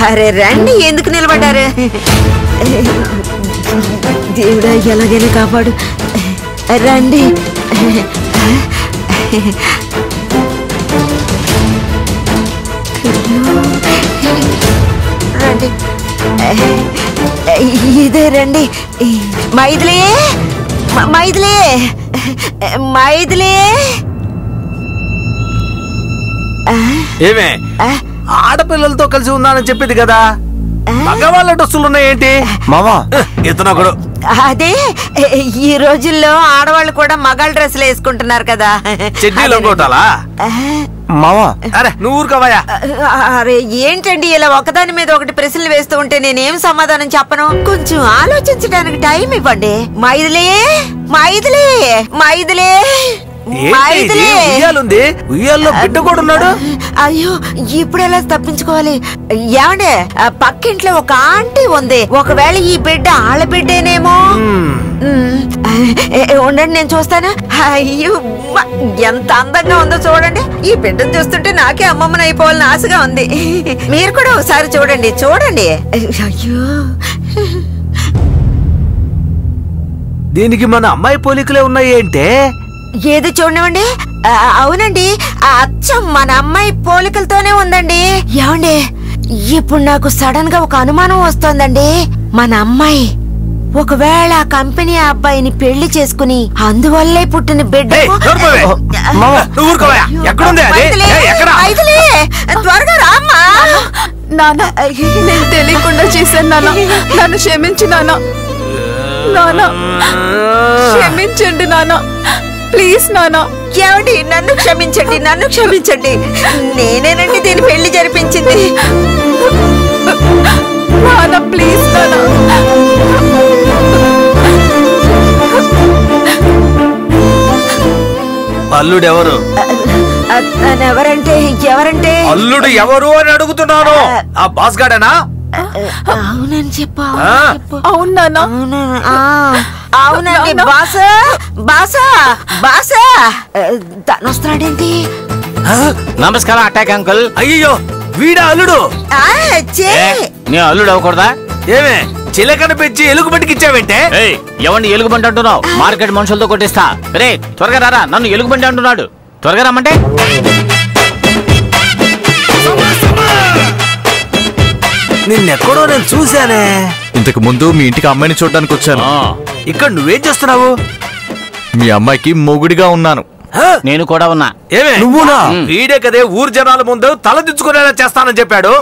అరే రండి, ఎందుకు నిలబడ్డారు? దేవుడా ఎలాగైనా కాపాడు, రండి. రండి, ఇదే రండి. మైథిలి, మైథిలి, మైథిలి. ఏమే ఆడపిల్లలతో కలిసి ఉన్నానని చెప్పింది కదా, మగవాళ్ళ డ్రెస్సులు ఉన్నాయేంటి మావా? ఇతనొకడు. అదే ఈ రోజుల్లో ఆడవాళ్ళు కూడా మగాళ్ళ డ్రెస్సులు వేసుకుంటున్నారు కదా. చెడ్డీలు అనుకోటాలా మావా? అరే నువ్వు ఊరుకోవయ్యా. అరే ఏంటండి ఇలా ఒకదాని మీద ఒకటి ప్రశ్నలు వేస్తూ ఉంటే నేనేం సమాధానం చెప్పను? కొంచెం ఆలోచించడానికి టైం ఇవ్వండి. మైథిలి, మైథిలి, మైథిలి, ఉయ్యాలుంది, ఉయ్యాల్లో బిడ్డ కూడా ఉన్నాడు. అయ్యో ఇప్పుడు ఎలా తప్పించుకోవాలి? ఏమండే పక్కింట్లో ఒక ఆంటీ ఉంది, ఒకవేళ ఈ బిడ్డ ఆళ్ళ బిడ్డేనేమో. ఉండండి నేను చూస్తాను. అయ్యో ఎంత అందంగా ఉందో చూడండి. ఈ బిడ్డను చూస్తుంటే నాకే అమ్మమ్మని అయిపోవాలని ఆశగా ఉంది. మీరు కూడా ఒకసారి చూడండి, చూడండి. అయ్యో దీనికి మన అమ్మాయి పోలికలే ఉన్నాయి ఏంటే? ఏది చూడనివ్వండి. అవునండి, అచ్చం మన అమ్మాయి పోలికలతోనే ఉందండి. ఏమండి ఇప్పుడు నాకు సడన్ గా ఒక అనుమానం వస్తోందండి. మన అమ్మాయి ఒకవేళ ఆ కంపెనీ అబ్బాయిని పెళ్లి చేసుకుని అందువల్లే పుట్టిన బిడ్డ. త్వరగా రామ్మా. నాన్న నేను తెలియకుండా చేశాను నాన్న, నన్ను క్షమించు నాన్న. నాన్న క్షమించండి నాన్న, ప్లీజ్ నాన్న. ఏమండి నన్ను క్షమించండి, నన్ను క్షమించండి. నేనేనండి దీని పెళ్లి జరిపించింది. నాన్న ప్లీజ్ నాన్న. అల్లుడు ఎవరు? ఎవరంటే ఎవరంటే అల్లుడు ఎవరు అని అడుగుతున్నాను. ఆ బాస్ గాడేనా? అవునని చెప్పు. అవును నాన్న. అవునండి బాసా, బాసా, బాసా. తను వస్తున్నాడేంటి? నమస్కారం అటాక్ అంకుల్. అయ్యో వీడా అల్లుడు? నీ అల్లుడు అవ్వకూడదా? ఏమే చిలకన పెంచి ఎలుగుబంటికి ఇచ్చావంటే? ఎవరిని ఎలుగుబంటి అంటున్నావు? మార్కెట్ మనుషులతో కొట్టిస్తా. రే త్వరగా రారా, నన్ను ఎలుగుబంటి అంటున్నాడు. త్వరగా రమ్మంటే. నిన్నెక్కడో నేను చూశానే. ఇంతకు ముందు మీ ఇంటికి అమ్మాయిని చూడడానికి వచ్చాను. ఇక్కడ నువ్వేం చేస్తున్నావు? మీ అమ్మాయికి మొగుడిగా ఉన్నాను. నేను కూడా ఉన్నా. ఏమే నువ్వునా? వీడే కదే ఊరు జనాల ముందు తల దించుకునేలా చేస్తానని చెప్పాడు.